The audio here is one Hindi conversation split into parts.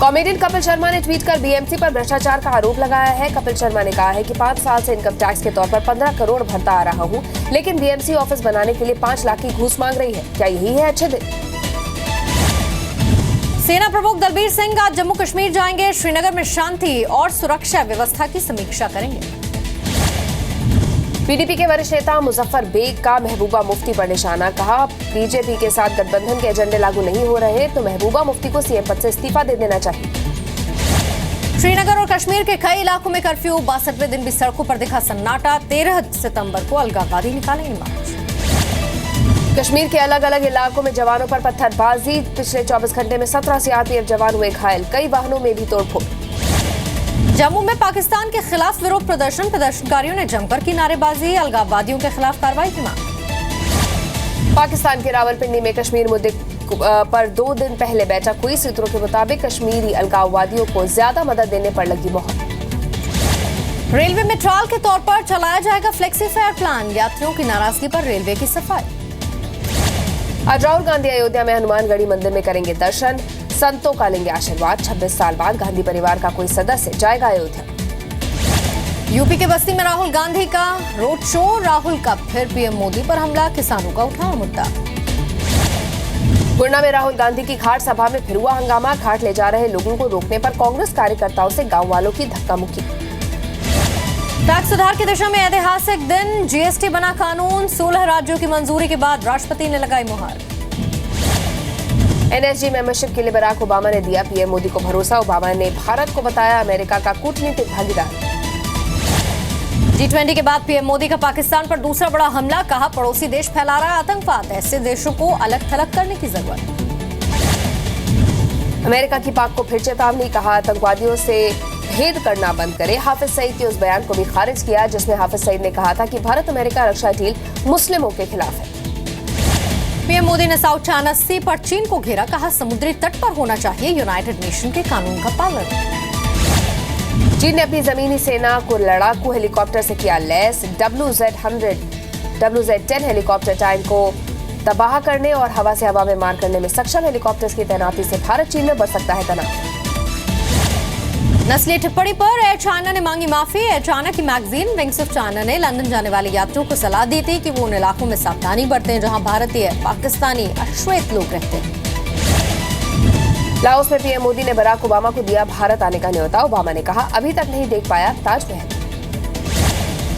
कॉमेडियन कपिल शर्मा ने ट्वीट कर बीएमसी पर भ्रष्टाचार का आरोप लगाया है। कपिल शर्मा ने कहा है कि 5 साल से इनकम टैक्स के तौर पर 15 करोड़ भरता आ रहा हूं, लेकिन बीएमसी ऑफिस बनाने के लिए 5 लाख की घूस मांग रही है। क्या यही है अच्छे दिन? सेना प्रमुख दलबीर सिंह आज जम्मू कश्मीर जाएंगे। श्रीनगर में शांति और सुरक्षा व्यवस्था की समीक्षा करेंगे। पीडीपी के वरिष्ठ नेता मुजफ्फर बेग का महबूबा मुफ्ती पर निशाना। कहा, बीजेपी के साथ गठबंधन के एजेंडे लागू नहीं हो रहे तो महबूबा मुफ्ती को सीएम पद से इस्तीफा दे देना चाहिए। श्रीनगर और कश्मीर के कई इलाकों में कर्फ्यू। 62वें दिन भी सड़कों पर दिखा सन्नाटा। 13 सितंबर को अलगाववादी निकालेंगे मार्च। कश्मीर के अलग अलग इलाकों में जवानों पर पत्थरबाजी। पिछले 24 घंटे में 17 सीआरपीएफ जवान हुए घायल। कई वाहनों में भी तोड़फोड़। जम्मू में पाकिस्तान के खिलाफ विरोध प्रदर्शन। प्रदर्शनकारियों ने जमकर की नारेबाजी। अलगाववादियों के खिलाफ कार्रवाई की मांग। पाकिस्तान के रावलपिंडी में कश्मीर मुद्दे पर 2 दिन पहले बैठक हुई। सूत्रों के मुताबिक कश्मीरी अलगाववादियों को ज्यादा मदद देने पर लगी मोहर। रेलवे में ट्रायल के तौर पर चलाया जाएगा फ्लेक्सी फेयर प्लान। यात्रियों की नाराजगी पर रेलवे की सफाई। आज राहुल गांधी अयोध्या में हनुमानगढ़ी मंदिर में करेंगे दर्शन। संतों का लेंगे आशीर्वाद। 26 साल बाद गांधी परिवार का कोई सदस्य जाएगा अयोध्या। यूपी के बस्ती में राहुल गांधी का रोड शो। राहुल का फिर पीएम मोदी पर हमला। किसानों का उठाया मुद्दा। गुरना में राहुल गांधी की घाट सभा में फिर हुआ हंगामा। घाट ले जा रहे लोगों को रोकने पर कांग्रेस कार्यकर्ताओं से गांव वालों की धक्का मुक्की। टैक्स सुधार की दिशा में ऐतिहासिक दिन। जीएसटी बना कानून। 16 राज्यों की मंजूरी के बाद राष्ट्रपति ने लगाई मुहर। एनएसजी मेंबरशिप के लिए बराक ओबामा ने दिया पीएम मोदी को भरोसा। ओबामा ने भारत को बताया अमेरिका का कूटनीतिक भागीदार। G20 के बाद पीएम मोदी का पाकिस्तान पर दूसरा बड़ा हमला। कहा, पड़ोसी देश फैला रहा है आतंकवाद। ऐसे देशों को अलग थलग करने की जरूरत। अमेरिका की पाक को फिर चेतावनी। कहा, आतंकवादियों से भेद करना बंद करे। हाफिज सईद के उस बयान को भी खारिज किया जिसमें हाफिज सईद ने कहा था कि भारत अमेरिका रक्षा डील मुस्लिमों के खिलाफ है। पीएम मोदी ने साउथ चाइना सी पर चीन को घेरा। कहा, समुद्री तट पर होना चाहिए यूनाइटेड नेशन के कानून का पालन। चीन ने अपनी जमीनी सेना को लड़ाकू हेलीकॉप्टर से किया लैस। WZ-10 हेलीकॉप्टर टैंक को तबाह करने और हवा से हवा में मार करने में सक्षम। हेलीकॉप्टर्स की तैनाती से भारत चीन में बढ़ सकता है तनाव। नस्लीय टिप्पणी पर एयर चाइना ने मांगी माफी। एयर चाइना की मैगजीन विंग्स ऑफ चाइना ने लंदन जाने वाले यात्रियों को सलाह दी थी कि वो उन इलाकों में सावधानी बरतें जहां भारतीय, पाकिस्तानी, अश्वेत लोग रहते हैं। लाओस में पीएम मोदी ने बराक ओबामा को दिया भारत आने का न्योता। ओबामा ने कहा, अभी तक नहीं देख पाया ताजमहल।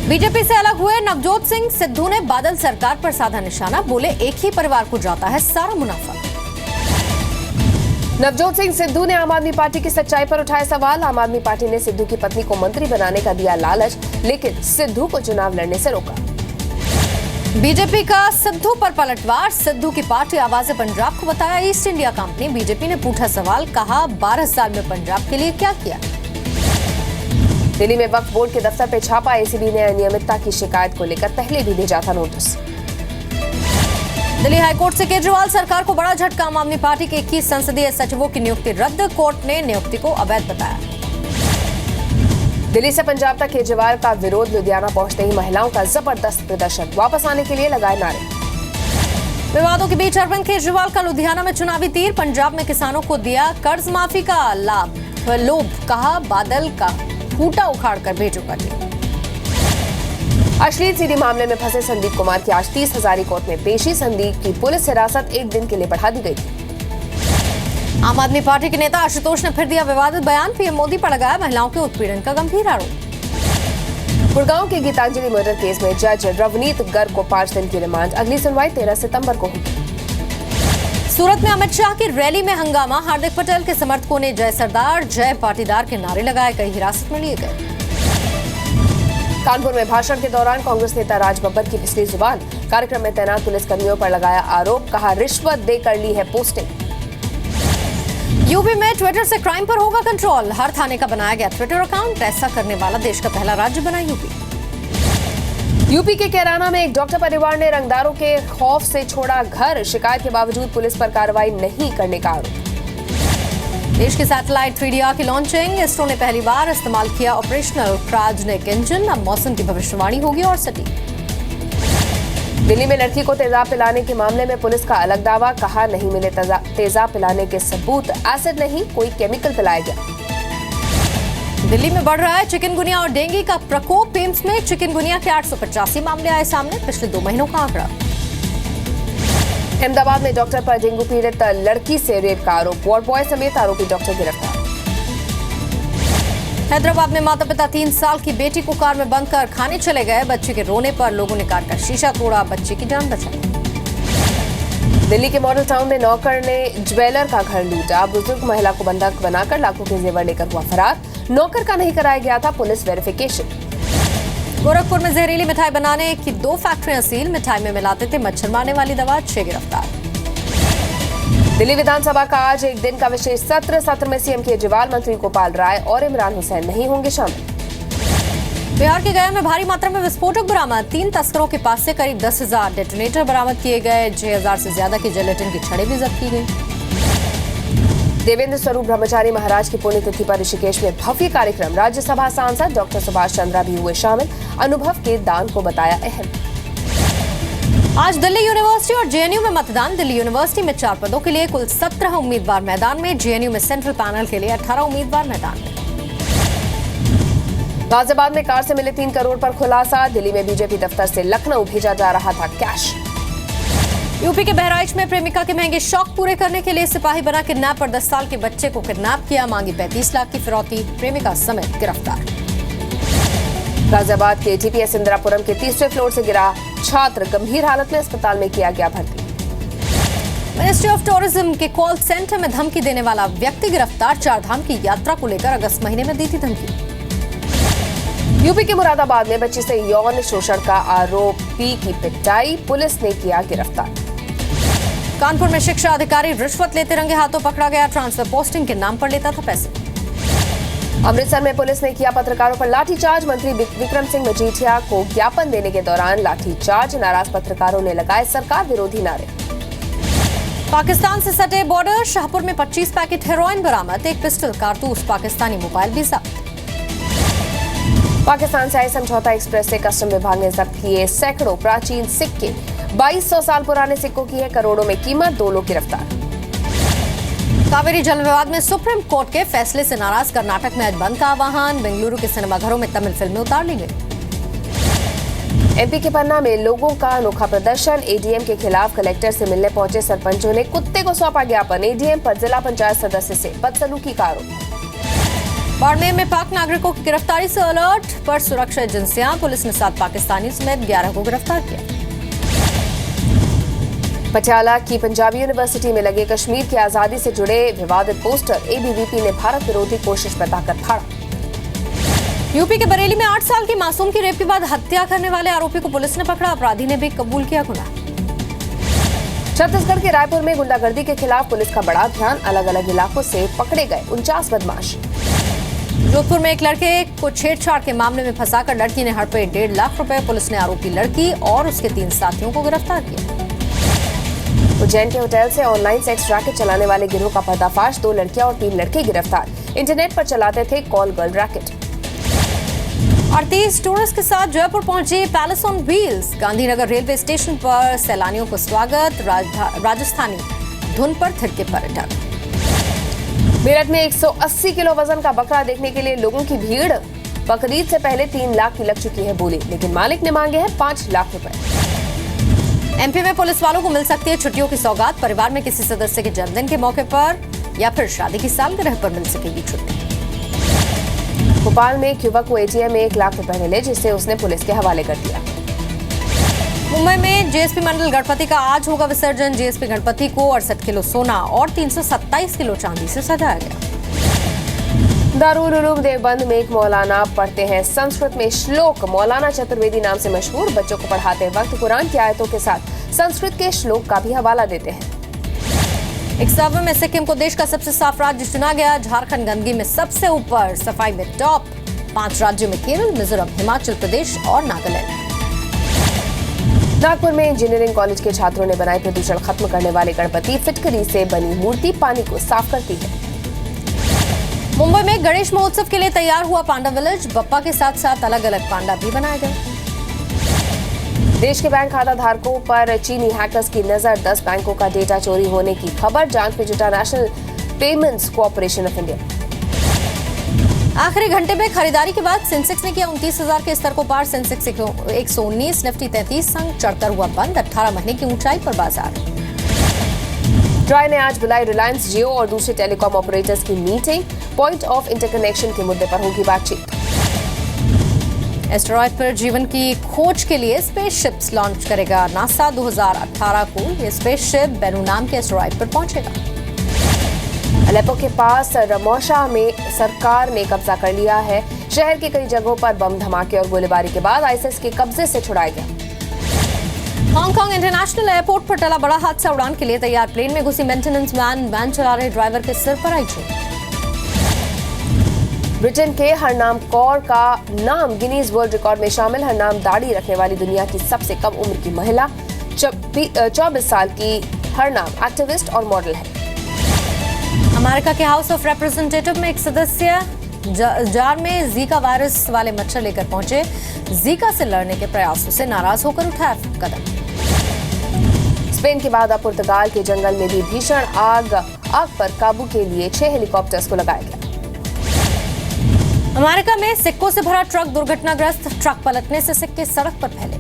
बीजेपी से अलग हुए नवजोत सिंह सिद्धू ने बादल सरकार पर साधा निशाना। बोले, एक ही परिवार को जाता है सारा मुनाफा। नवजोत सिंह सिद्धू ने आम आदमी पार्टी की सच्चाई पर उठाए सवाल। आम आदमी पार्टी ने सिद्धू की पत्नी को मंत्री बनाने का दिया लालच, लेकिन सिद्धू को चुनाव लड़ने से रोका। बीजेपी का सिद्धू पर पलटवार। सिद्धू की पार्टी आवाज़े पंजाब को बताया ईस्ट इंडिया कंपनी। बीजेपी ने पूछा सवाल। कहा, 12 साल में पंजाब के लिए क्या किया। दिल्ली में वक्फ बोर्ड के दफ्तर पे छापा। एसीबी ने अनियमितता की शिकायत को लेकर पहले भी भेजा था नोटिस। दिल्ली हाईकोर्ट से केजरीवाल सरकार को बड़ा झटका। आम आदमी पार्टी के 21 संसदीय सचिवों की नियुक्ति रद्द। कोर्ट ने नियुक्ति को अवैध बताया। दिल्ली से पंजाब तक केजरीवाल का विरोध। लुधियाना पहुंचते ही महिलाओं का जबरदस्त प्रदर्शन। वापस आने के लिए लगाए नारे। विवादों के बीच अरविंद केजरीवाल का लुधियाना में चुनावी तीर। पंजाब में किसानों को दिया कर्ज माफी का लाभ लोभ। कहा, बादल का खूंटा उखाड़ कर भेजो कर। अश्लील सीडी मामले में फंसे संदीप कुमार की आज 30 हजारी कोर्ट में पेशी। संदीप की पुलिस हिरासत 1 दिन के लिए बढ़ा दी गई। आम आदमी पार्टी के नेता आशुतोष ने फिर दिया विवादित बयान। पीएम मोदी पर लगाया महिलाओं के उत्पीड़न का गंभीर आरोप। गुड़गांव के गीतांजलि मर्डर केस में जज रवनीत गर्ग को 5 दिन की रिमांड। अगली सुनवाई 13 सितंबर को होगी। सूरत में अमित शाह की रैली में हंगामा। हार्दिक पटेल के समर्थकों ने जय सरदार जय पाटीदार के नारे लगाए। कई हिरासत में लिए गए। कानपुर में भाषण के दौरान कांग्रेस नेता राज बब्बर की फिसली जुबान। कार्यक्रम में तैनात पुलिसकर्मियों पर लगाया आरोप। कहा, रिश्वत देकर ली है पोस्टिंग। यूपी में ट्विटर से क्राइम पर होगा कंट्रोल। हर थाने का बनाया गया ट्विटर अकाउंट। ऐसा करने वाला देश का पहला राज्य बना यूपी के कैराना में एक डॉक्टर परिवार ने रंगदारों के खौफ से छोड़ा घर। शिकायत के बावजूद पुलिस पर कार्रवाई नहीं करने का आरोप। देश के सैटेलाइट 3DR की लॉन्चिंग। इसरो ने पहली बार इस्तेमाल किया ऑपरेशनल क्रायोजेनिक इंजन। अब मौसम की भविष्यवाणी होगी और सटीक। दिल्ली में लड़की को तेजाब पिलाने के मामले में पुलिस का अलग दावा, कहा नहीं मिले तेजाब पिलाने के सबूत, एसिड नहीं कोई केमिकल पिलाया गया। दिल्ली में बढ़ रहा है चिकनगुनिया और डेंगू का प्रकोप। एम्स में चिकनगुनिया के 885 मामले आए सामने, पिछले 2 महीनों का आंकड़ा। अहमदाबाद में डॉक्टर पर डेंगू पीड़ित लड़की से रेप का आरोप, वार्ड बॉय समेत आरोपी डॉक्टर गिरफ्तार। हैदराबाद में माता पिता 3 साल की बेटी को कार में बंद कर खाने चले गए। बच्चे के रोने पर लोगों ने कार का शीशा तोड़ा, बच्चे की जान बचाई। दिल्ली के मॉडल टाउन में नौकर ने ज्वेलर का घर लूटा, बुजुर्ग महिला को बंधक बनाकर लाखों के जेवर लेकर हुआ फरार। नौकर का नहीं कराया गया था पुलिस वेरिफिकेशन। गोरखपुर में जहरीली मिठाई बनाने की 2 फैक्ट्रियां सील, मिठाई में मिलाते थे मच्छर मारने वाली दवा, 6 गिरफ्तार। दिल्ली विधानसभा का आज एक दिन का विशेष सत्र में सीएम केजरीवाल, मंत्री गोपाल राय और इमरान हुसैन नहीं होंगे शामिल। बिहार के गया में भारी मात्रा में विस्फोटक बरामद, 3 तस्करों के पास से करीब 10,000 डेटोनेटर बरामद किए गए, 6,000 से ज्यादा की जिलेटिन की छड़ें भी जब्त की गई। देवेंद्र स्वरूप ब्रह्मचारी महाराज की पुण्यतिथि पर ऋषिकेश में भव्य कार्यक्रम, राज्यसभा सांसद डॉक्टर सुभाष चंद्रा भी हुए शामिल, अनुभव के दान को बताया अहम। आज दिल्ली यूनिवर्सिटी और जेएनयू में मतदान। दिल्ली यूनिवर्सिटी में 4 पदों के लिए कुल 17 उम्मीदवार मैदान में, जेएनयू में सेंट्रल पैनल के लिए 18 उम्मीदवार मैदान में। गाजियाबाद में कार से मिले 3 करोड़ पर खुलासा, दिल्ली में बीजेपी दफ्तर से लखनऊ भेजा जा रहा था कैश। यूपी के बहराइच में प्रेमिका के महंगे शौक पूरे करने के लिए सिपाही बना किडनैपर 10 साल के बच्चे को किडनैप किया, मांगी 35 लाख की फिरौती, प्रेमिका समेत गिरफ्तार। गाजियाबाद के जीपीएस इंदिरापुरम के 30वें फ्लोर से गिरा छात्र, गंभीर हालत में अस्पताल में किया गया भर्ती। मिनिस्ट्री ऑफ टूरिज्म के कॉल सेंटर में धमकी देने वाला व्यक्ति गिरफ्तार, 4 धाम की यात्रा को लेकर अगस्त महीने में दी थी धमकी। यूपी के मुरादाबाद में बच्ची से यौन शोषण का आरोपी की पिटाई, पुलिस ने किया गिरफ्तार। कानपुर में शिक्षा अधिकारी रिश्वत लेते रंगे हाथों पकड़ा गया, ट्रांसफर पोस्टिंग के नाम पर लेता था पैसे। अमृतसर में पुलिस ने किया पत्रकारों पर लाठीचार्ज, मंत्री विक्रम सिंह मजीठिया को ज्ञापन देने के दौरान लाठीचार्ज, नाराज पत्रकारों ने लगाए सरकार विरोधी नारे। पाकिस्तान से सटे बॉर्डर, शाहपुर में 25 पैकेट हेरोइन बरामद, 1 पिस्टल, कारतूस, पाकिस्तानी मोबाइल भी जब्त। पाकिस्तान से आए समझौता एक्सप्रेस से कस्टम विभाग ने जब्त किए सैकड़ों प्राचीन सिक्के, 2200 साल पुराने सिक्कों की है करोड़ों में कीमत, 2 लोग गिरफ्तार। कावेरी जल विवाद में सुप्रीम कोर्ट के फैसले से नाराज कर्नाटक में आज बंद का आह्वान, बेंगलुरु के सिनेमाघरों में तमिल फिल्में उतार ली गई। एमपी के पन्ना में लोगों का अनोखा प्रदर्शन, एडीएम के खिलाफ कलेक्टर से मिलने पहुंचे सरपंचों ने कुत्ते को सौंपा ज्ञापन, एडीएम पर जिला पंचायत सदस्य से बदसलूकी का आरोप। बाड़मेर में पाक नागरिकों की गिरफ्तारी से अलर्ट पर सुरक्षा एजेंसियां, पुलिस ने 7 पाकिस्तानी समेत 11 को गिरफ्तार किया। पटियाला की पंजाबी यूनिवर्सिटी में लगे कश्मीर की आजादी से जुड़े विवादित पोस्टर, एबीवीपी ने भारत विरोधी कोशिश बताकर फाड़ा। यूपी के बरेली में 8 साल की मासूम की रेप के बाद हत्या करने वाले आरोपी को पुलिस ने पकड़ा, अपराधी ने भी कबूल किया गुनाह। छत्तीसगढ़ के रायपुर में गुंडागर्दी के खिलाफ पुलिस का बड़ा अभियान, अलग अलग इलाकों से पकड़े गए 49 बदमाश। जोधपुर में एक लड़के को छेड़छाड़ के मामले में फंसाकर लड़की ने हड़पे 1.5 लाख रुपए, पुलिस ने आरोपी लड़की और उसके 3 साथियों को गिरफ्तार किया। उज्जैन के होटल से ऑनलाइन सेक्स रैकेट चलाने वाले गिरोह का पर्दाफाश, 2 लड़कियां और 3 लड़के गिरफ्तार, इंटरनेट पर चलाते थे कॉल गर्ल रैकेट। 38 टूरिस्ट के साथ जयपुर पहुंचे palace on wheels, Gandhinagar railway station पर सैलानियों को स्वागत, राजस्थानी धुन पर थिरके पर्यटक। मेरठ में 180 किलो वजन का बकरा देखने के लिए लोगों की भीड़, बकरीद से पहले 3 लाख की लग चुकी है बोली, लेकिन मालिक ने मांगे हैं 5 लाख रुपए। एमपी में पुलिस वालों को मिल सकती है छुट्टियों की सौगात, परिवार में किसी सदस्य के जन्मदिन के मौके पर या फिर शादी की सालगिरह पर मिल सकेगी छुट्टी। भोपाल में एक युवक को एटीएम में 1 लाख रुपए मिले, जिसे उसने पुलिस के हवाले कर दिया। मुंबई में जेएसपी मंडल गणपति का आज होगा विसर्जन, जेएसपी गणपति को 68 किलो सोना और 327 किलो चांदी से सजाया गया। दारुल उलूम देवबंद में एक मौलाना पढ़ते हैं संस्कृत में श्लोक, मौलाना चतुर्वेदी नाम से मशहूर, बच्चों को पढ़ाते वक्त कुरान की आयतों के साथ संस्कृत के श्लोक का भी हवाला देते हैं। एक सर्वे में सिक्किम को देश का सबसे साफ राज्य चुना गया, झारखंड गंदगी में सबसे ऊपर, सफाई में टॉप, 5 राज्यों में केरल, मिजोरम, हिमाचल प्रदेश और नागालैंड। नागपुर में इंजीनियरिंग कॉलेज के छात्रों ने बनाए प्रदूषण खत्म करने वाले गणपति, फिटकरी से बनी मूर्ति पानी को साफ करती है। मुंबई में गणेश महोत्सव के लिए तैयार हुआ पांडा विलेज, बप्पा के साथ साथ अलग अलग पांडा भी बनाए गए। देश के बैंक खाता धारकों पर चीनी हैकर्स की नजर, 10 बैंकों का डेटा चोरी होने की खबर, जांच में जुटा national payments corporation of India. आखिरी घंटे में खरीदारी के बाद सेंसेक्स ने किया 29,000 के स्तर को पार। सेंसेक्स 119, निफ्टी 33 अंक चढ़कर हुआ बंद। 18 महीने की ऊंचाई पर बाजार। ट्राई ने आज बुलाई रिलायंस, जियो और दूसरे टेलीकॉम ऑपरेटर्स की मीटिंग। पॉइंट ऑफ इंटरकनेक्शन के मुद्दे पर होगी बातचीत। एस्टेरॉयड पर जीवन की खोज के लिए स्पेसशिप्स लॉन्च करेगा नासा। 2018 को यह स्पेसशिप बेनू नाम के एस्टेरॉयड पर पहुंचेगा। अलेप्पो के पास रमोशा में सरकार ने कब्जा कर लिया है। शहर की कई जगहों पर बम धमाके और गोलीबारी के बाद आईएसआईएस के कब्जे से छुड़ाया गया। हांगकांग इंटरनेशनल एयरपोर्ट पर टला बड़ा हादसा। उड़ान के लिए तैयार प्लेन में घुसी मेंटेनेंस वैन चला रहे ड्राइवर के सिर पर आई चोट। ब्रिटेन के हरनाम कौर का नाम गिनीज वर्ल्ड रिकॉर्ड में शामिल। हरनाम दाढ़ी रखने वाली दुनिया की सबसे कम उम्र की महिला। 24 साल की हरनाम एक्टिविस्ट और मॉडल है। अमेरिका के हाउस ऑफ रिप्रेजेंटेटिव में एक सदस्य जार में जीका वायरस वाले मच्छर लेकर पहुंचे। जीका से लड़ने के प्रयासों से नाराज होकर उठाया कदम। स्पेन के बाद अब पुर्तगाल के जंगल में भी भीषण आग पर काबू के लिए 6 हेलीकॉप्टर्स को लगाया गया। अमेरिका में सिक्कों से भरा ट्रक दुर्घटनाग्रस्त। ट्रक पलटने से सिक्के सड़क पर फैले।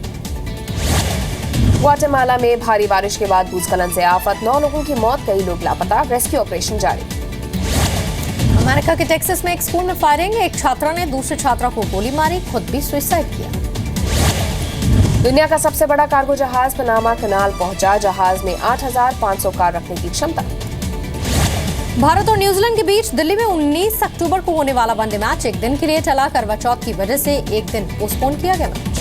ग्वाटेमाला में भारी बारिश के बाद भूस्खलन से आफत, 9 लोगों की मौत, कई लोग लापता। रेस्क्यू ऑपरेशन जारी। अमेरिका के टेक्सास में एक स्कूल में फायरिंग। एक छात्रा ने दूसरे छात्रा को गोली मारी, खुद भी सुसाइड किया। दुनिया का सबसे बड़ा कार्गो जहाज पनामा कनाल पहुंचा। जहाज में 8,500 कार रखने की क्षमता। भारत और न्यूजीलैंड के बीच दिल्ली में 19 अक्टूबर को होने वाला वनडे मैच एक दिन के लिए टला। करवा चौथ की वजह से एक दिन पोस्टपोन किया गया मैच।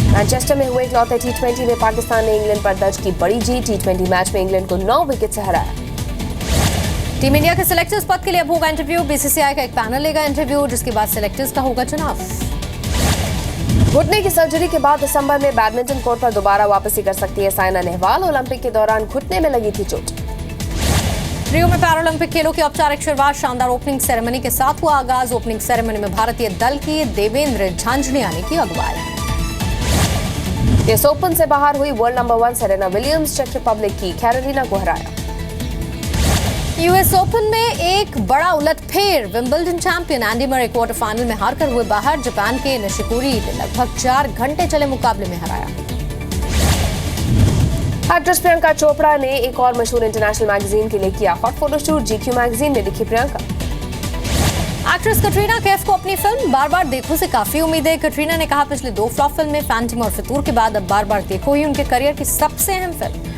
मैनचेस्टर में हुए इकलौते T20 में पाकिस्तान ने इंग्लैंड पर दर्ज की बड़ी जीत। T20 मैच में इंग्लैंड को 9 विकेट से हराया। टीम इंडिया के सिलेक्टर्स पद के लिए अब होगा इंटरव्यू। बीसीसीआई का एक पैनल लेगा इंटरव्यू, जिसके बाद सिलेक्टर्स का होगा चुनाव। घुटने की सर्जरी के बाद दिसंबर में बैडमिंटन कोर्ट पर दोबारा वापसी कर सकती है साइना नेहवाल। ओलंपिक के दौरान घुटने में लगी थी चोट। रियो में पैरालंपिक खेलों की औपचारिक शुरुआत शानदार ओपनिंग सेरेमनी के साथ हुआ आगाज। ओपनिंग सेरेमनी में भारतीय दल की देवेंद्र झांझड़ियानी की अगुवाई। यूएस ओपन से बाहर हुई वर्ल्ड नंबर 1 सेरेना विलियम्स चेक रिपब्लिक की कैरोलिना को हराया। यूएस ओपन में एक बड़ा उलटफेर। Wimbledon champion Andy Murray quarter final में हारकर हुए बाहर। जापान के निशिकोरी ने लगभग 4 घंटे चले मुकाबले में हराया। एक्ट्रेस प्रियंका चोपड़ा ने एक और मशहूर इंटरनेशनल मैगजीन के लिए किया हॉट फोटोशूट। GQ मैगजीन में दिखी प्रियंका। एक्ट्रेस कटरीना कैफ को अपनी फिल्म बार बार देखो से काफी उम्मीद है। कटरीना ने कहा पिछले 2 फ्लॉप फिल्म में फैंटम और फितूर के बाद अब बार बार देखो ही उनके करियर की सबसे अहम फिल्म।